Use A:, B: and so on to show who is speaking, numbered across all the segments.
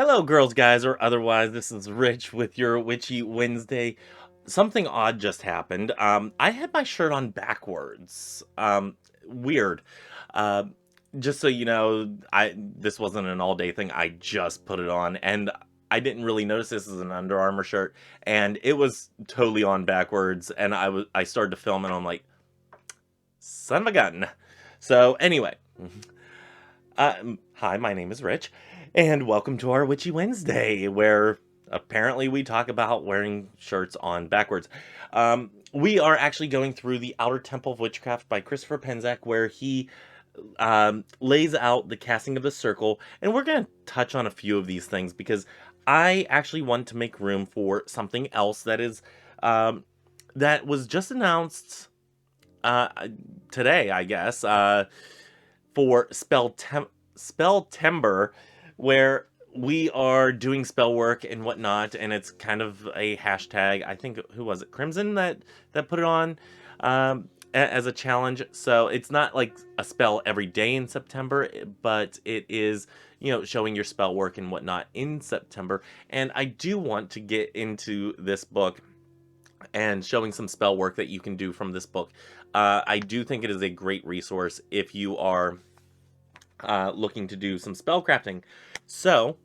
A: Hello, girls, guys, or otherwise. This is Rich with your Witchy Wednesday. Something odd just happened. I had my shirt on backwards. Weird. Uh, just so you know, this wasn't an all-day thing. I just put it on, and I didn't really notice this is an Under Armour shirt, and it was totally on backwards. And I started to film, and I'm like, son of a gun. So anyway. Hi, my name is Rich, and welcome to our Witchy Wednesday, where apparently we talk about wearing shirts on backwards. We are actually going through the Outer Temple of Witchcraft by Christopher Penczak, where he lays out the casting of the circle, and we're going to touch on a few of these things because I actually want to make room for something else that was just announced uh, today, I guess. For Spelltember, where we are doing spell work and whatnot, and it's kind of a hashtag. I think, who was it, Crimson, that put it on as a challenge. So it's not like a spell every day in September, but it is, showing your spell work and whatnot in September. And I do want to get into this book and showing some spell work that you can do from this book. I do think it is a great resource if you are looking to do some spell crafting. So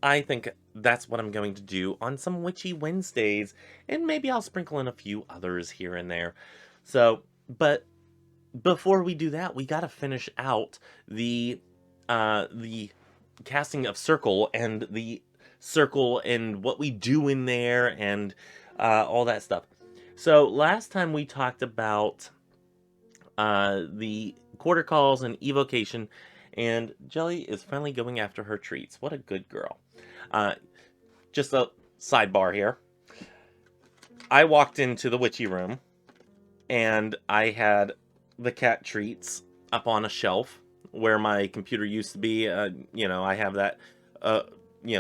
A: I think that's what I'm going to do on some Witchy Wednesdays, and maybe I'll sprinkle in a few others here and there. So, but before we do that, we got to finish out the casting of circle and the circle and what we do in there and all that stuff. So last time we talked about the quarter calls and evocation, and Jelly is finally going after her treats. What a good girl. Just a sidebar here. I walked into the witchy room, and I had the cat treats up on a shelf where my computer used to be. I have that,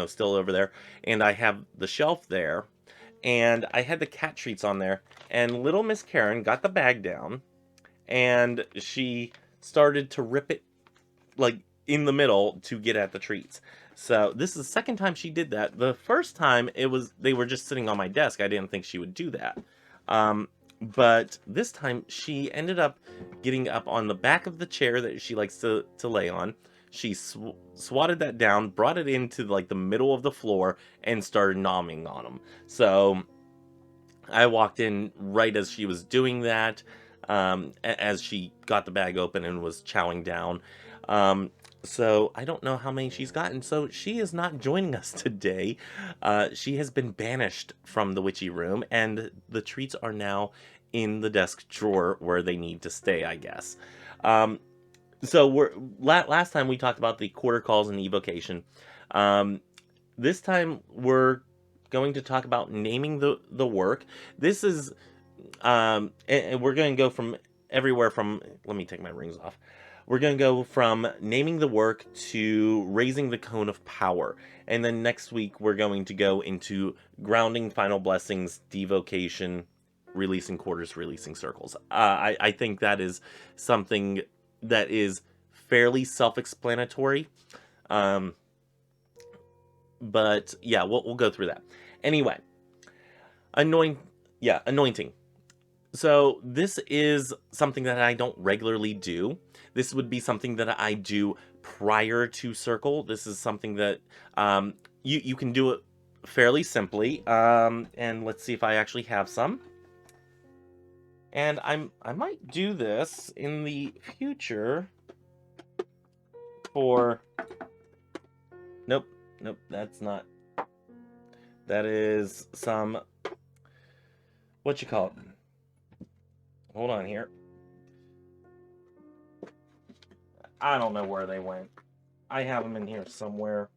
A: still over there. And I have the shelf there, and I had the cat treats on there, and little Miss Karen got the bag down, and she started to rip it like in the middle to get at the treats. So this is the second time she did that. The first time they were just sitting on my desk. I didn't think she would do that. But this time she ended up getting up on the back of the chair that she likes to lay on. She swatted that down, brought it into like the middle of the floor, and started nomming on them. So I walked in right as she was doing that, as she got the bag open and was chowing down. So I don't know how many she's gotten. So she is not joining us today. She has been banished from the witchy room, and the treats are now in the desk drawer where they need to stay, I guess. So last time we talked about the quarter calls and evocation. This time we're going to talk about naming the work. This is and we're going to go from everywhere from, let me take my rings off. We're going to go from naming the work to raising the cone of power. And then next week, we're going to go into grounding, final blessings, devocation, releasing quarters, releasing circles. I think that is something that is fairly self-explanatory. But yeah, we'll go through that. Anyway, anointing. So this is something that I don't regularly do. This would be something that I do prior to circle. This is something that you can do it fairly simply. And let's see if I actually have some. And I might do this in the future for... Nope, that's not. That is some... What you call it? Hold on here. I don't know where they went. I have them in here somewhere.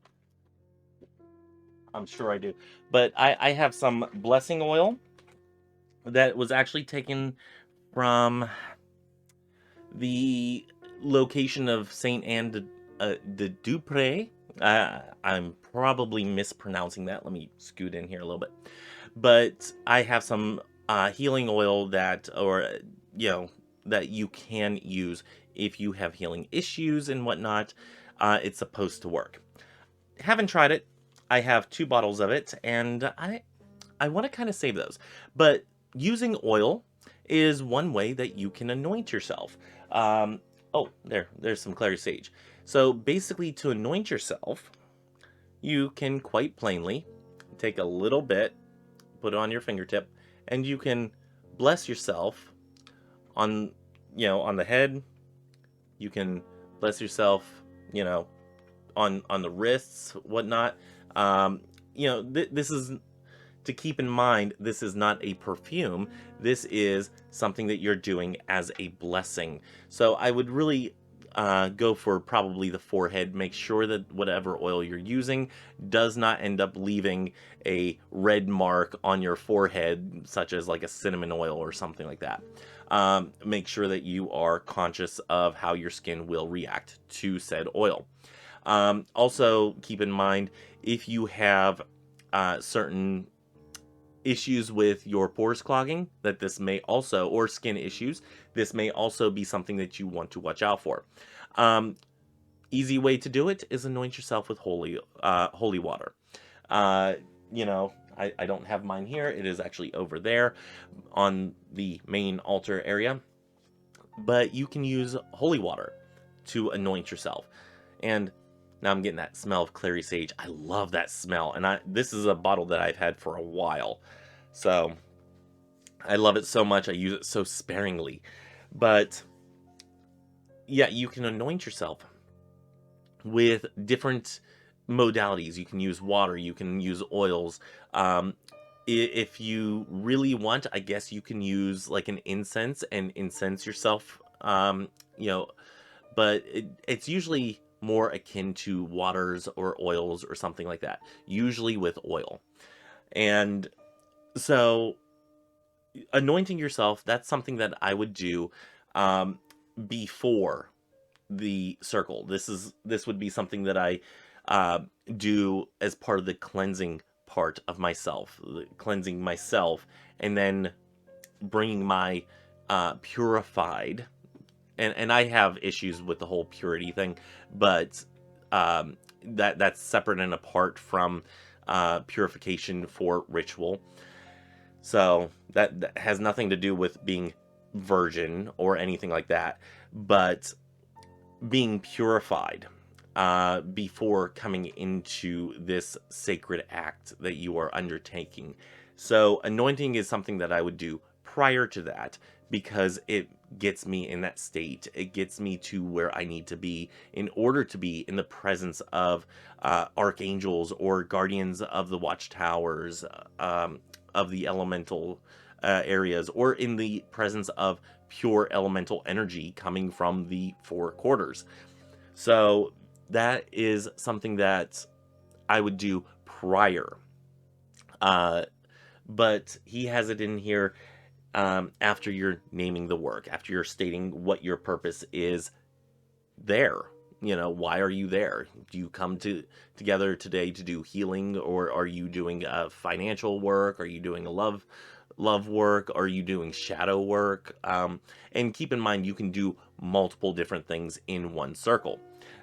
A: I'm sure I do. But I have some blessing oil that was actually taken from the location of Saint Anne de Dupré. I'm probably mispronouncing that. Let me scoot in here a little bit. But I have some healing oil that you can use if you have healing issues and whatnot. It's supposed to work. Haven't tried it. I have 2 bottles of it, and I want to kind of save those. But using oil is one way that you can anoint yourself. Um, oh, there's some clary sage. So basically, to anoint yourself, you can quite plainly take a little bit, put it on your fingertip, and you can bless yourself on, on the head. You can bless yourself, you know, on the wrists, whatnot. Um, this is to keep in mind. This is not a perfume. This is something that you're doing as a blessing. So I would really go for probably the forehead. Make sure that whatever oil you're using does not end up leaving a red mark on your forehead, such as like a cinnamon oil or something like that. Make sure that you are conscious of how your skin will react to said oil. Also, keep in mind if you have certain issues with your pores clogging, that this may also, or skin issues, this may also be something that you want to watch out for. Um, Easy way to do it is anoint yourself with holy water. Uh, I don't have mine here. It is actually over there on the main altar area. But you can use holy water to anoint yourself. And now I'm getting that smell of clary sage. I love that smell. And this is a bottle that I've had for a while. So I love it so much. I use it so sparingly. But yeah, you can anoint yourself with different modalities. You can use water, you can use oils. If you really want, I guess you can use like an incense and incense yourself. You know, but it's usually more akin to waters or oils or something like that, usually with oil. And so anointing yourself, that's something that I would do before the circle. This would be something that I uh, do as part of the cleansing part of myself, cleansing myself, and then bringing my purified. And I have issues with the whole purity thing, but that's separate and apart from purification for ritual. So that has nothing to do with being virgin or anything like that, but being purified before coming into this sacred act that you are undertaking. So anointing is something that I would do prior to that because it gets me in that state. It gets me to where I need to be in order to be in the presence of archangels or guardians of the watchtowers, of the elemental areas, or in the presence of pure elemental energy coming from the four quarters. So that is something that I would do prior. Uh, but he has it in here after you're naming the work, after you're stating what your purpose is there. Why are you there? Do you come together today to do healing, or are you doing financial work? Are you doing a love work? Are you doing shadow work? And keep in mind, you can do multiple different things in one circle.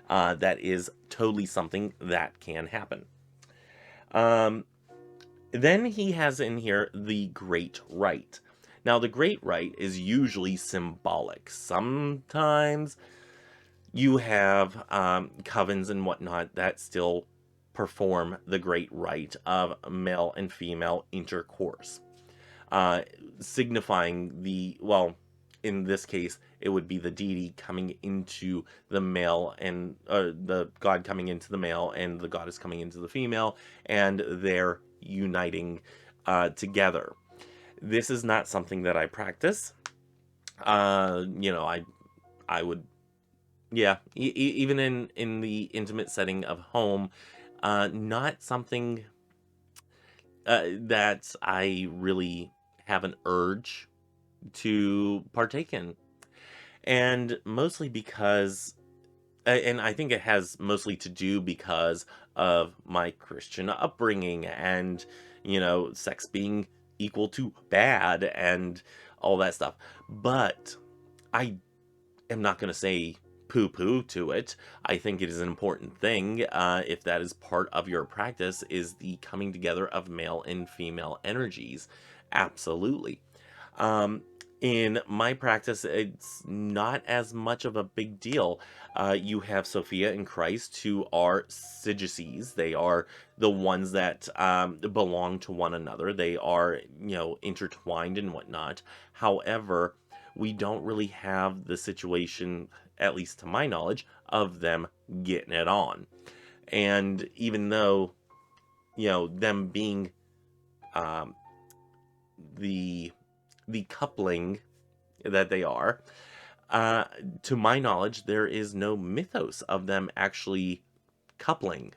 A: That is totally something that can happen. Then he has in here the Great Rite. Now, the Great Rite is usually symbolic. Sometimes you have covens and whatnot that still perform the Great Rite of male and female intercourse, signifying in this case, it would be the deity coming into the male, and the god coming into the male, and the goddess coming into the female, and they're uniting together. This is not something that I practice. I would, yeah, even in the intimate setting of home, not something that I really have an urge to partake in. And mostly because, and I think it has mostly to do because of my Christian upbringing and, sex being equal to bad and all that stuff. But I am not going to say poo-poo to it. I think it is an important thing, if that is part of your practice, is the coming together of male and female energies. Absolutely. Um, in my practice, it's not as much of a big deal. You have Sophia and Christ, who are Sidducees. They are the ones that belong to one another. They are, intertwined and whatnot. However, we don't really have the situation, at least to my knowledge, of them getting it on. And even though, them being um, the coupling that they are, to my knowledge, there is no mythos of them actually coupling,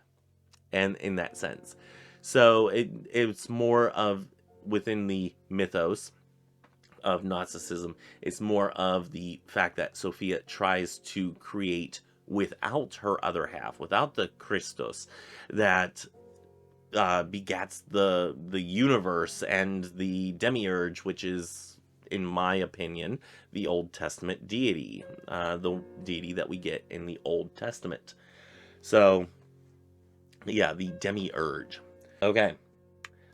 A: and in that sense. So it's more of, within the mythos of Gnosticism, it's more of the fact that Sophia tries to create without her other half, without the Christos that begats the universe and the demiurge, which is, in my opinion, the Old Testament deity, the deity that we get in the Old Testament. So, yeah, the demiurge. Okay,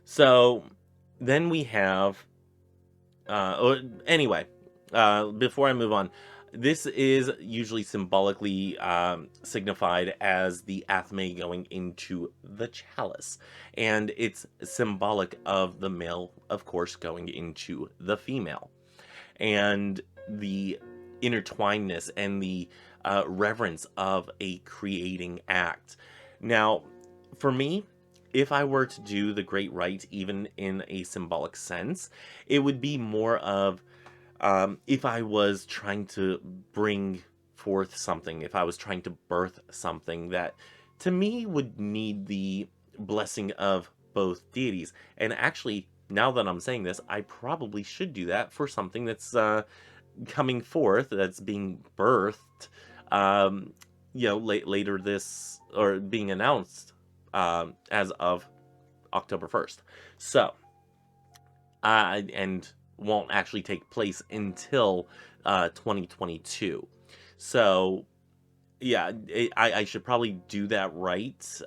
A: so then we have, anyway, before I move on, this is usually symbolically signified as the athame going into the chalice. And it's symbolic of the male, of course, going into the female. And the intertwinedness and the reverence of a creating act. Now, for me, if I were to do the Great Rite, even in a symbolic sense, it would be more of, if I was trying to bring forth something, if I was trying to birth something that, to me, would need the blessing of both deities. And actually, now that I'm saying this, I probably should do that for something that's coming forth, that's being birthed, later this, or being announced as of October 1st. So, and won't actually take place until 2022. So, yeah, I should probably do that right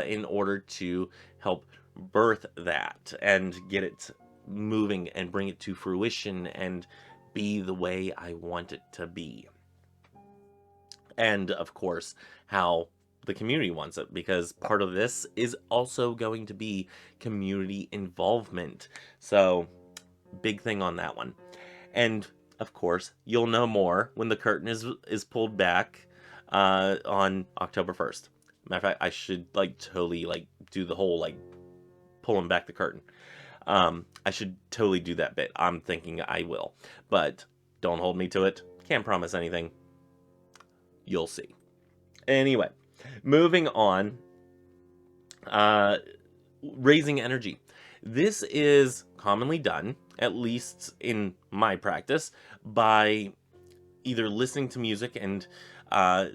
A: in order to help birth that and get it moving and bring it to fruition and be the way I want it to be. And, of course, how the community wants it, because part of this is also going to be community involvement. So, big thing on that one. And of course, you'll know more when the curtain is pulled back on October 1st. Matter of fact, I should totally do the whole pulling back the curtain. I should totally do that bit. I'm thinking I will, but don't hold me to it. Can't promise anything. You'll see. Anyway, moving on. Raising energy. This is commonly done, at least in my practice, by either listening to music and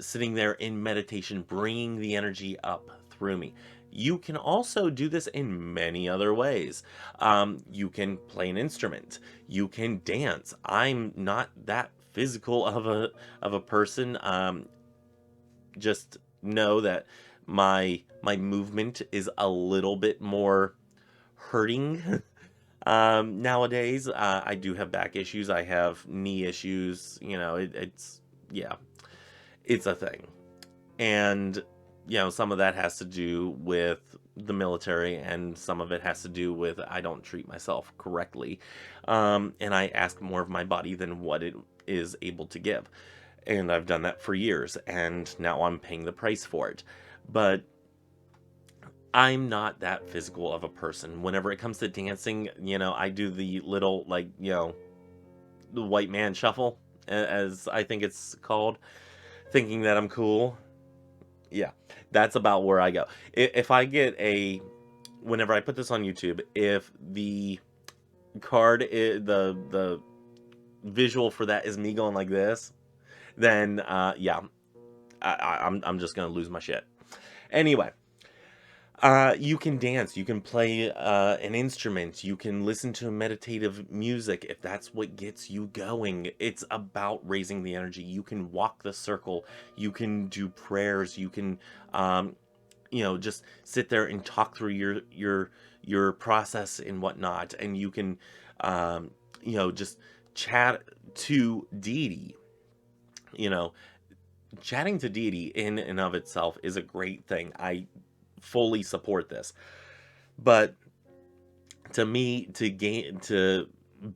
A: sitting there in meditation, bringing the energy up through me. You can also do this in many other ways. You can play an instrument. You can dance. I'm not that physical of a person. Just know that my movement is a little bit more hurting nowadays. I do have back issues. I have knee issues. It's a thing. And, some of that has to do with the military, and some of it has to do with I don't treat myself correctly. And I ask more of my body than what it is able to give. And I've done that for years, and now I'm paying the price for it. But I'm not that physical of a person. Whenever it comes to dancing, I do the little, the white man shuffle, as I think it's called, thinking that I'm cool. Yeah, that's about where I go. If I get whenever I put this on YouTube, if the card, the visual for that is me going like this, then, I'm just going to lose my shit. Anyway. You can dance, you can play an instrument, you can listen to meditative music if that's what gets you going. It's about raising the energy. You can walk the circle, you can do prayers, you can um, just sit there and talk through your process and whatnot, and you can um, just chat to deity. You know, chatting to deity in and of itself is a great thing. I fully support this. But to me, to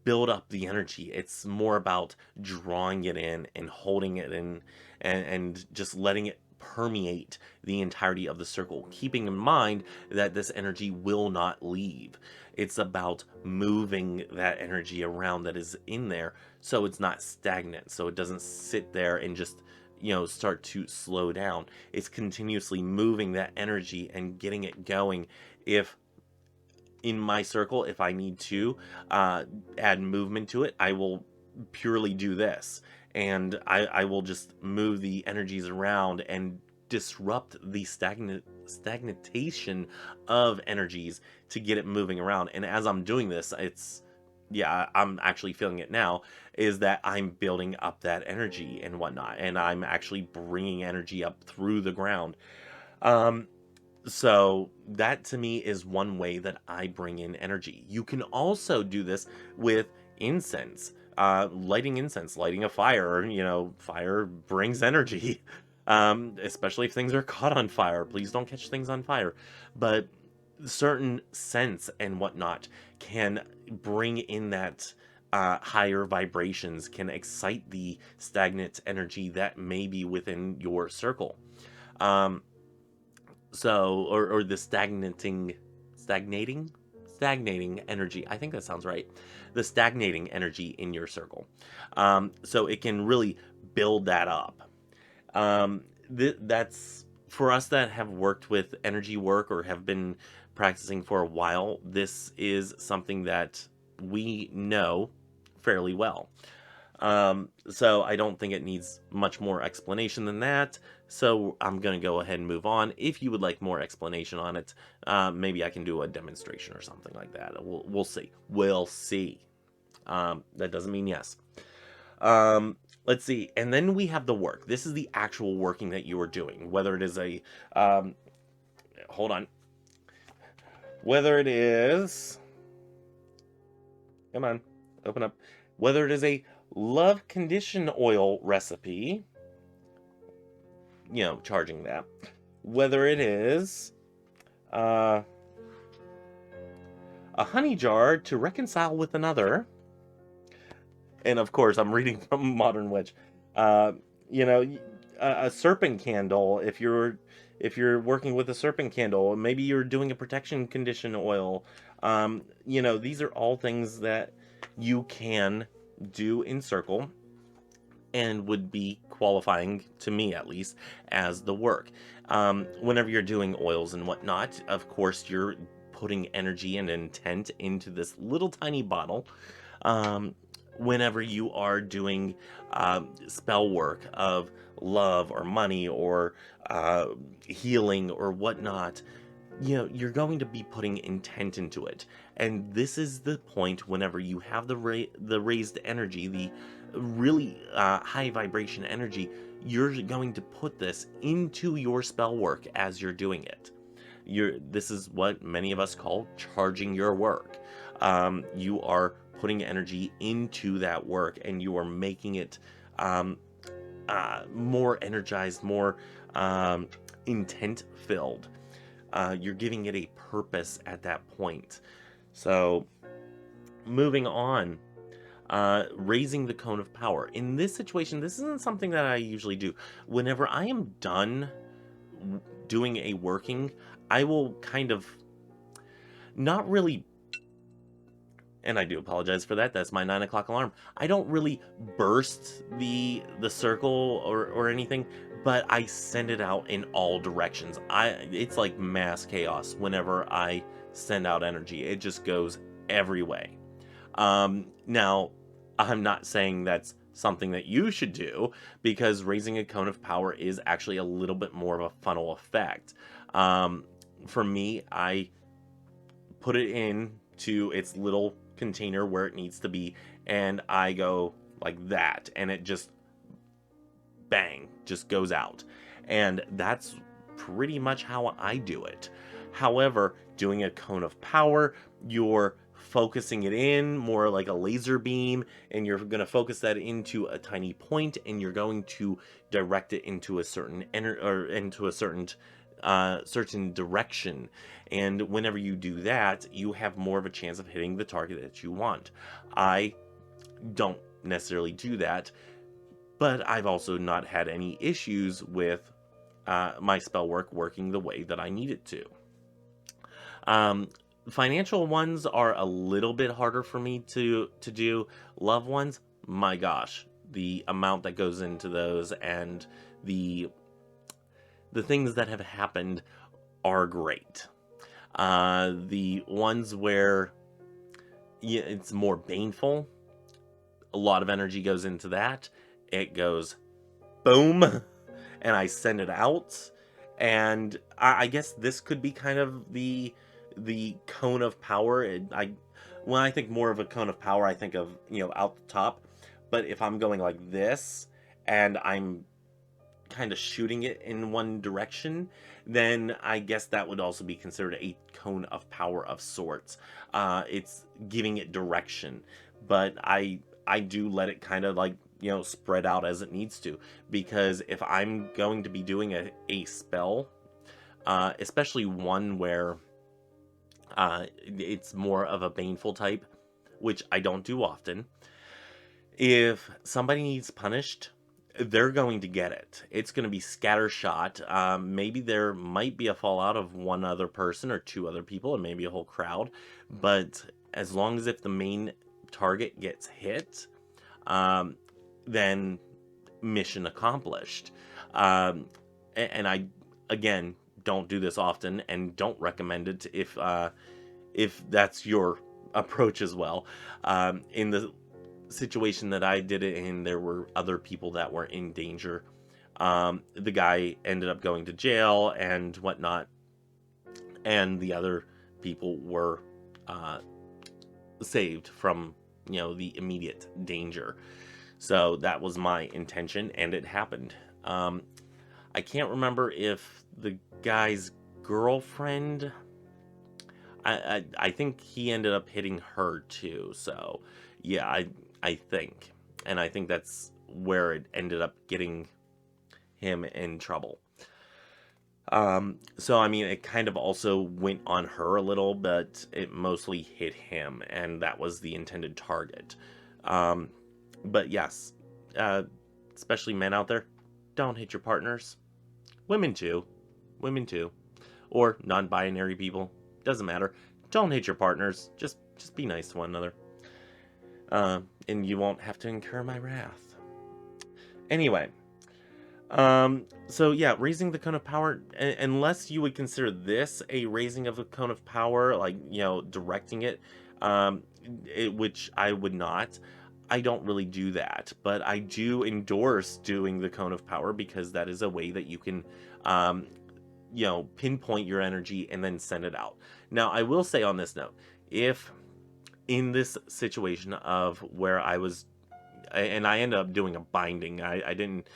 A: build up the energy, it's more about drawing it in and holding it in, and just letting it permeate the entirety of the circle, keeping in mind that this energy will not leave. It's about moving that energy around that is in there, so it's not stagnant, so it doesn't sit there and just start to slow down. It's continuously moving that energy and getting it going. If in my circle, if I need to add movement to it, I will purely do this. And I will just move the energies around and disrupt the stagnation of energies to get it moving around. And as I'm doing this, yeah, I'm actually feeling it now, is that I'm building up that energy and whatnot. And I'm actually bringing energy up through the ground. Um, so that to me is one way that I bring in energy. You can also do this with incense. Lighting incense, lighting a fire, fire brings energy. Especially if things are caught on fire. Please don't catch things on fire. But certain scents and whatnot can bring in that higher vibrations, can excite the stagnant energy that may be within your circle. Um, or the stagnating energy. I think that sounds right. The stagnating energy in your circle. So it can really build that up. That's for us that have worked with energy work or have been practicing for a while. This is something that we know fairly well. So I don't think it needs much more explanation than that. So I'm going to go ahead and move on. If you would like more explanation on it, maybe I can do a demonstration or something like that. We'll see. We'll see. That doesn't mean yes. Let's see. And then we have the work. This is the actual working that you are doing. Whether it is hold on. Whether it is, come on, open up. Whether it is a love condition oil recipe, charging that. Whether it is a honey jar to reconcile with another, and of course I'm reading from Modern Witch. A serpent candle. If you're working with a serpent candle, maybe you're doing a protection condition oil. These are all things that you can do in circle and would be qualifying, to me at least, as the work. Whenever you're doing oils and whatnot, of course you're putting energy and intent into this little tiny bottle. Whenever you are doing spell work of love or money or healing or whatnot, you're going to be putting intent into it. And this is the point whenever you have the raised energy, the really high vibration energy, you're going to put this into your spell work as you're doing it. This is what many of us call charging your work. You are putting energy into that work, and you are making it more energized, more intent filled. You're giving it a purpose at that point. So, moving on, raising the cone of power. In this situation, this isn't something that I usually do. Whenever I am done doing a working, I will kind of not really, and I do apologize for that. That's my 9 o'clock alarm. I don't really burst the circle or anything, but I send it out in all directions. It's like mass chaos whenever I send out energy. It just goes every way. Now, I'm not saying that's something that you should do, because raising a cone of power is actually a little bit more of a funnel effect. for me, I put it into its little container where it needs to be, and I go like that, and it just bang, just goes out. And that's pretty much how I do it. However, doing a cone of power, you're focusing it in more like a laser beam, and you're going to focus that into a tiny point, and you're going to direct it into a certain or into a certain direction. And whenever you do that, you have more of a chance of hitting the target that you want. I don't necessarily do that, but I've also not had any issues with my spell work working the way that I need it to. Um, Financial ones are a little bit harder for me to do. Love ones, my gosh, the amount that goes into those and the things that have happened are great. The ones where it's more baneful, a lot of energy goes into that. It goes boom, and I send it out. And I guess this could be kind of the cone of power. When I think more of a cone of power, I think of, out the top. But if I'm going like this and I'm kind of shooting it in one direction, then I guess that would also be considered a cone of power of sorts. It's giving it direction, but I do let it kind of like, spread out as it needs to, because if I'm going to be doing a spell, especially one where it's more of a baneful type, which I don't do often, if somebody needs punished, they're going to get it. It's going to be scattershot. Maybe there might be a fallout of one other person or two other people, and maybe a whole crowd. But as long as if the main target gets hit, then mission accomplished. And I, again, don't do this often and don't recommend it if that's your approach as well. In the situation that I did it in, there were other people that were in danger. The guy ended up going to jail and whatnot, and the other people were saved from the immediate danger. So that was my intention, and it happened. I can't remember if the guy's girlfriend, I think he ended up hitting her too. So yeah, I think. And I think that's where it ended up getting him in trouble. So I mean, it kind of also went on her a little, but it mostly hit him, and that was the intended target. But yes, especially men out there, don't hit your partners. Women too. Women too. Or non-binary people. Doesn't matter. Don't hit your partners. Just be nice to one another. And you won't have to incur my wrath. Anyway. So yeah, raising the cone of power, unless you would consider this a raising of a cone of power, like, directing it, which I would not. I don't really do that, but I do endorse doing the cone of power, because that is a way that you can, pinpoint your energy and then send it out. Now, I will say on this note, if in this situation of where I was, and I ended up doing a binding, I didn't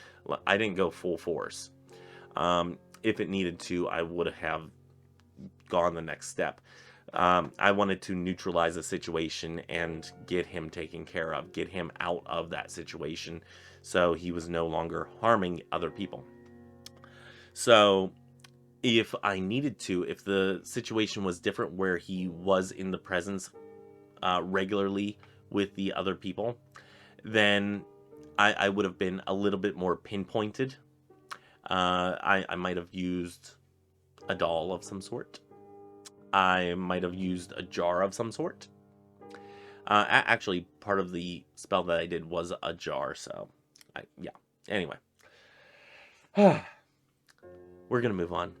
A: go full force. If it needed to, I would have gone the next step. I wanted to neutralize the situation and get him taken care of, get him out of that situation, so he was no longer harming other people. So if I needed to, if the situation was different where he was in the presence regularly with the other people, then I would have been a little bit more pinpointed. I might have used a doll of some sort. I might have used a jar of some sort. Actually, part of the spell that I did was a jar, so yeah. Anyway, we're gonna move on,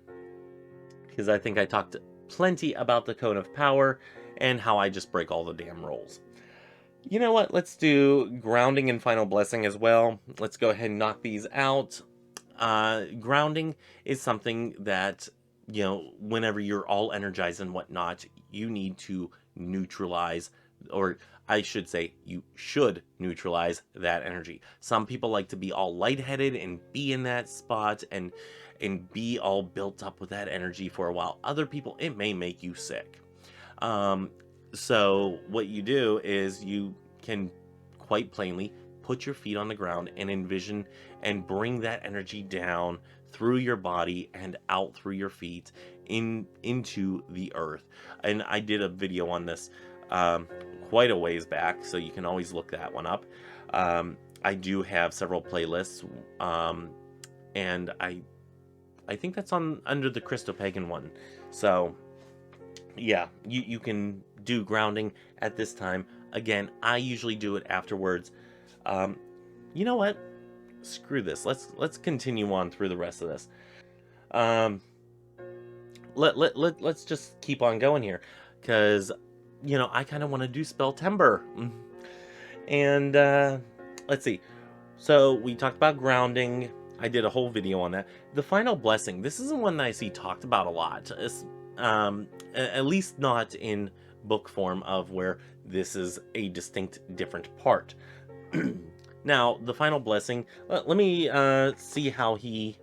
A: because I think I talked plenty about the Cone of Power and how I just break all the damn rules. You know what? Let's do grounding and final blessing as well. Let's go ahead and knock these out. Grounding is something that whenever you're all energized and whatnot, you need to neutralize, or I should say, you should neutralize that energy. Some people like to be all lightheaded and be in that spot and be all built up with that energy for a while. Other people, it may make you sick. Um, so what you do is you can quite plainly put your feet on the ground and envision and bring that energy down through your body and out through your feet into the earth. And I did a video on this quite a ways back, so you can always look that one up. I do have several playlists, and I think that's on under the Christo-Pagan one. So yeah, you can do grounding at this time. Again, I usually do it afterwards. You know what? Screw this. Let's continue on through the rest of this. Um, let's just keep on going here, because I kind of want to do Spelltember. And let's see. So we talked about grounding. I did a whole video on that. The final blessing. This is one that I see talked about a lot. At least not in book form, of where this is a distinct different part. Now, the final blessing. Let me see how he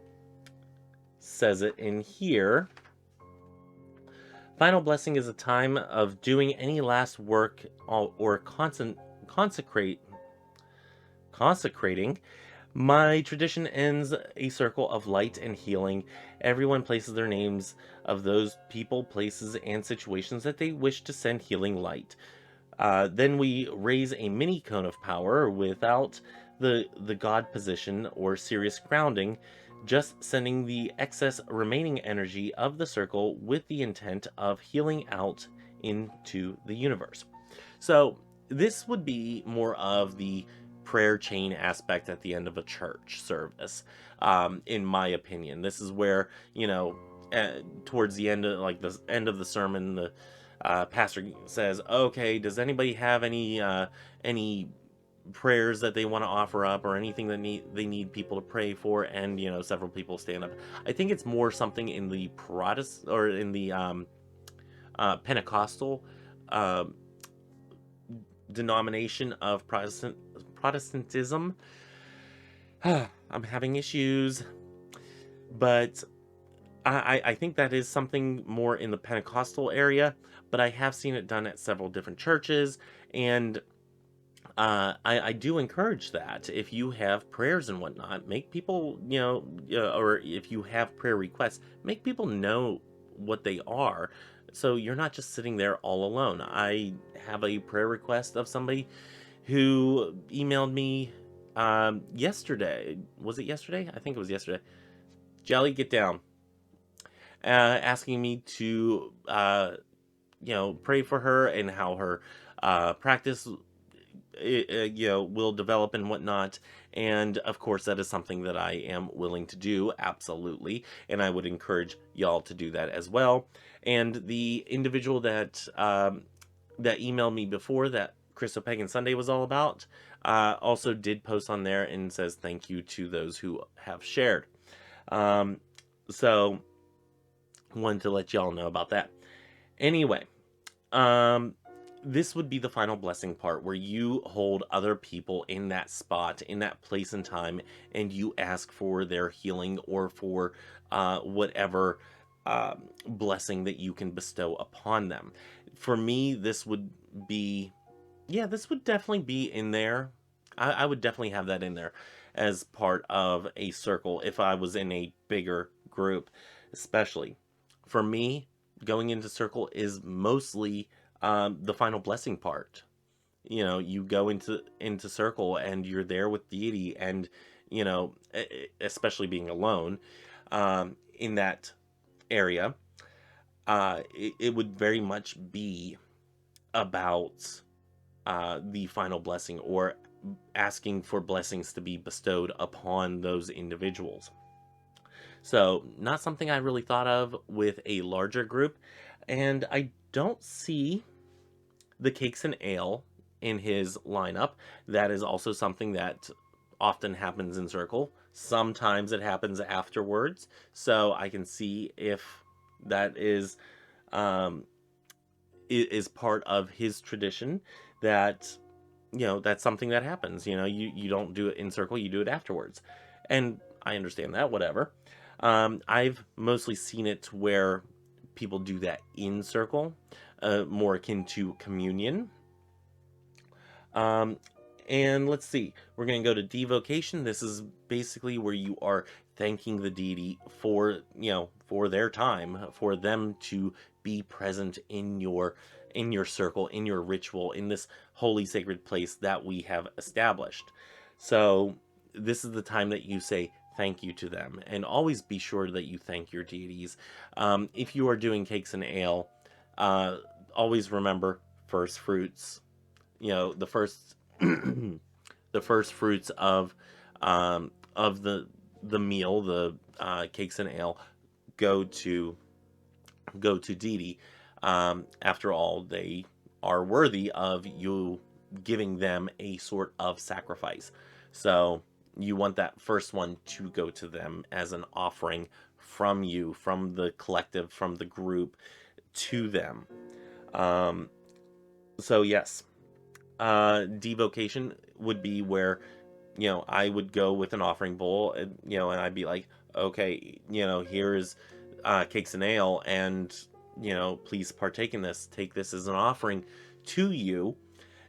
A: says it in here. Final blessing is a time of doing any last work or consecrating. My tradition ends a circle of light and healing. Everyone places their names of those people, places, and situations that they wish to send healing light. Then we raise a mini cone of power without the god position or serious grounding, just sending the excess remaining energy of the circle with the intent of healing out into the universe. So this would be more of the prayer chain aspect at the end of a church service, in my opinion. This is where, towards the end of, like, the end of the sermon, the pastor says, okay, does anybody have any prayers that they want to offer up, or anything that they need people to pray for? And several people stand up. I think it's more something in the Protestant, or in the Pentecostal denomination of Protestantism. I'm having issues, but I think that is something more in the Pentecostal area, but I have seen it done at several different churches. And I do encourage that. If you have prayers and whatnot, make people, or if you have prayer requests, make people know what they are, so you're not just sitting there all alone. I have a prayer request of somebody who emailed me yesterday. Was it yesterday? I think it was yesterday. Jelly, get down. Asking me to, pray for her, and how her practice will develop and whatnot. And of course, that is something that I am willing to do, absolutely, and I would encourage y'all to do that as well. And the individual that that emailed me before, that Christo-Pagan Sunday was all about, also did post on there and says thank you to those who have shared. So wanted to let y'all know about that. Anyway, this would be the final blessing part, where you hold other people in that spot, in that place and time, and you ask for their healing, or for whatever blessing that you can bestow upon them. For me, this would be, this would definitely be in there. I would definitely have that in there as part of a circle if I was in a bigger group. Especially for me, going into circle is mostly the final blessing part. You go into circle and you're there with deity, and especially being alone in that area, it would very much be about the final blessing, or asking for blessings to be bestowed upon those individuals. So not something I really thought of with a larger group. And I don't see the cakes and ale in his lineup. That is also something that often happens in circle. Sometimes it happens afterwards, so I can see if That um, is part of his tradition. That that's something that happens. You don't do it in circle, you do it afterwards, and I understand that. Whatever. I've mostly seen it where people do that in circle, more akin to communion. Um, and let's see, we're going to go to devocation. This is basically where you are thanking the deity for, for their time, for them to be present in your circle, in your ritual, in this holy sacred place that we have established. So this is the time that you say thank you to them, and always be sure that you thank your deities. If you are doing cakes and ale, uh, always remember first fruits. The first the first fruits of the meal, the cakes and ale, go to deity. After all, they are worthy of you giving them a sort of sacrifice. So you want that first one to go to them as an offering from you, from the collective, from the group, to them. Um, so yes, devocation would be where I would go with an offering bowl, and I'd be like, okay, here is cakes and ale, and please partake in this, take this as an offering to you,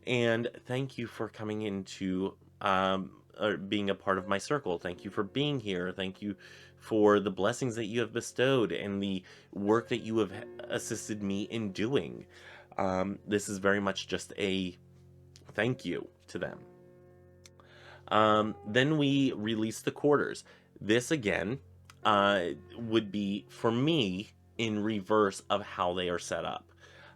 A: and thank you for coming into or being a part of my circle. Thank you for being here. Thank you for the blessings that you have bestowed and the work that you have assisted me in doing. This is very much just a thank you to them. Then we release the quarters. This again would be, for me, in reverse of how they are set up.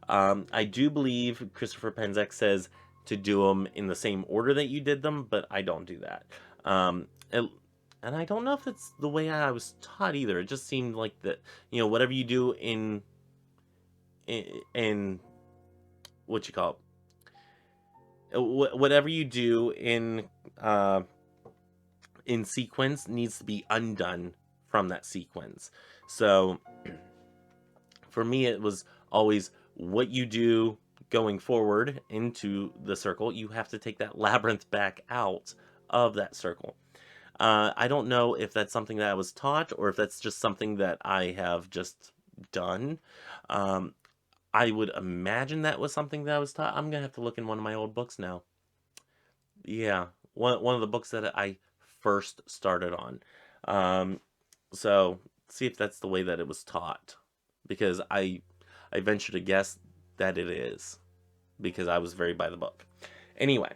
A: I do believe Christopher Penzek says to do them in the same order that you did them, but I don't do that. And I don't know if it's the way I was taught either. It just seemed like that, whatever you do in what you call it, whatever you do in sequence needs to be undone from that sequence. So for me, it was always what you do going forward into the circle, you have to take that labyrinth back out of that circle. I don't know if that's something that I was taught or if that's just something that I have just done. Um, I would imagine that was something that I was taught. I'm gonna have to look in one of my old books now. Yeah, one of the books that I first started on. Um, so see if that's the way that it was taught, because I venture to guess that it is, because I was very by the book. Anyway,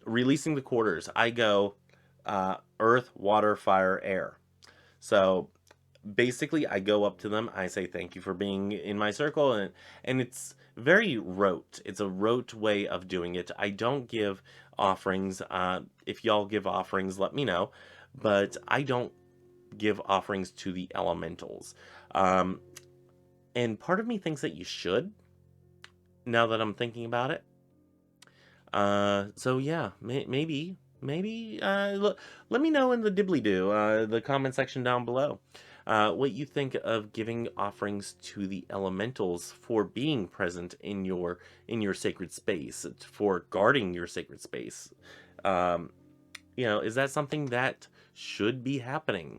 A: releasing the quarters, I go earth, water, fire, air. So basically, I go up to them, I say thank you for being in my circle, and it's very rote. It's a rote way of doing it. I don't give offerings. If y'all give offerings, let me know, but I don't give offerings to the elementals. And part of me thinks that you should, now that I'm thinking about it. So yeah, maybe let me know in the dibbly-doo, the comment section down below, what you think of giving offerings to the elementals for being present in your sacred space, for guarding your sacred space. Um, is that something that should be happening?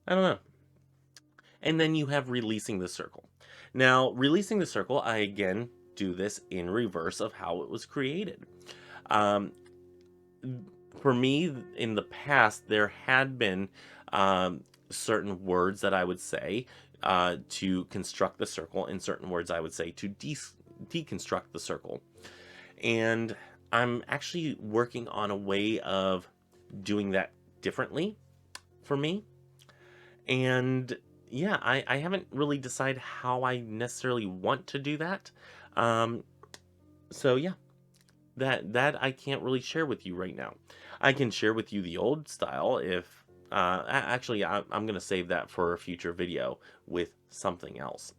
A: I don't know. And then you have releasing the circle. Now, releasing the circle, I again do this in reverse of how it was created. Um, for me, in the past, there had been certain words that I would say to construct the circle, and certain words I would say to deconstruct the circle. And I'm actually working on a way of doing that differently for me. And yeah, I haven't really decided how I necessarily want to do that. So yeah, that I can't really share with you right now. I can share with you the old style if actually I'm gonna save that for a future video with something else.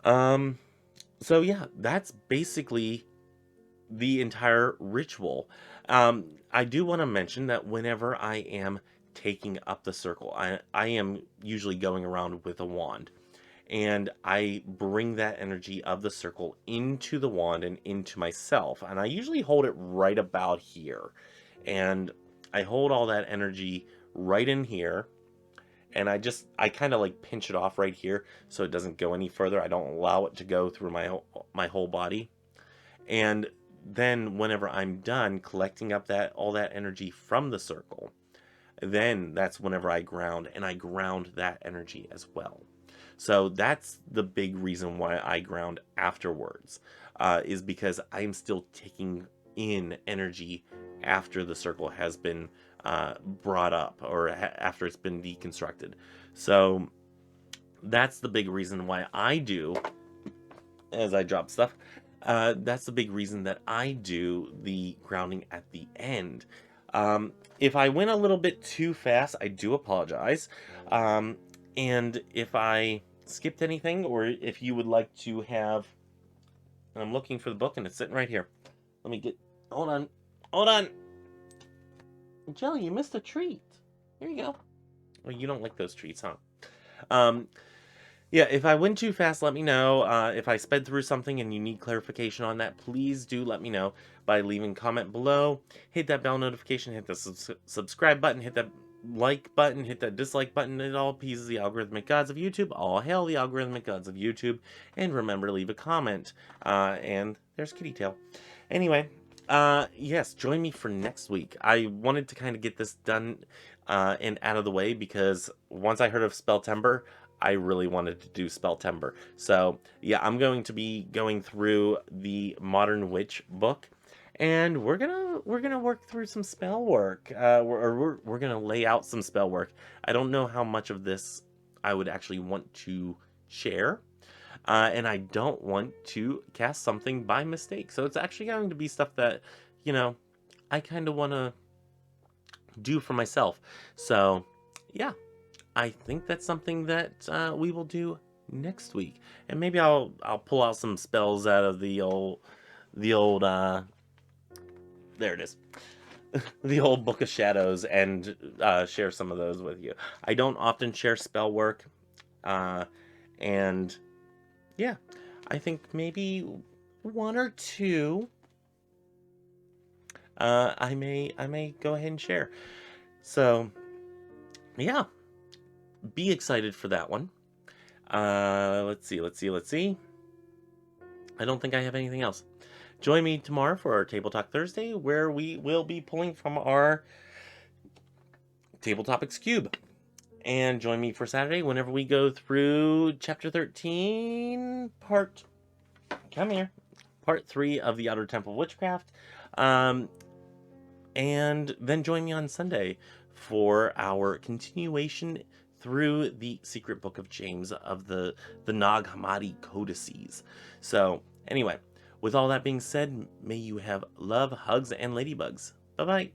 A: So yeah, that's basically the entire ritual. I do want to mention that whenever I am taking up the circle. I am usually going around with a wand, and I bring that energy of the circle into the wand and into myself. And I usually hold it right about here. And I hold all that energy right in here. And I kind of like pinch it off right here so it doesn't go any further. I don't allow it to go through my whole body. And then whenever I'm done collecting up all that energy from the circle, then that's whenever I ground, and I ground that energy as well. So that's the big reason why I ground afterwards, is because I'm still taking in energy after the circle has been brought up, or after it's been deconstructed. So that's the big reason why I do, as I drop stuff, that's the big reason that I do the grounding at the end. If I went a little bit too fast, I do apologize. And if I skipped anything, or if you would like to have, and I'm looking for the book and it's sitting right here. Let me get, hold on. Jelly, you missed a treat. Here you go. Well, you don't like those treats, huh? Yeah, if I went too fast, let me know. If I sped through something and you need clarification on that, please do let me know by leaving a comment below. Hit that bell notification, hit the subscribe button, hit that like button, hit that dislike button. It all appeases the algorithmic gods of YouTube. All hail the algorithmic gods of YouTube. And remember to leave a comment. And there's Kitty Tail. Anyway, yes, join me for next week. I wanted to kind of get this done and out of the way, because once I heard of Spelltember, I really wanted to do Spelltember. So yeah, I'm going to be going through the Modern Witch book, and we're gonna work through some spell work. We're gonna lay out some spell work. I don't know how much of this I would actually want to share, and I don't want to cast something by mistake. So it's actually going to be stuff that, I kind of want to do for myself. So yeah, I think that's something that we will do next week, and maybe I'll pull out some spells out of the old there it is, the old Book of Shadows, and share some of those with you. I don't often share spell work, and yeah, I think maybe one or two I may go ahead and share. So yeah, be excited for that one. Let's see. I don't think I have anything else. Join me tomorrow for our Table Talk Thursday, where we will be pulling from our Table Topics Cube. And join me for Saturday whenever we go through Chapter 13, Part 3 of the Outer Temple of Witchcraft. And then join me on Sunday for our continuation through the Secret Book of James of the Nag Hammadi Codices. So anyway, with all that being said, may you have love, hugs, and ladybugs. Bye-bye.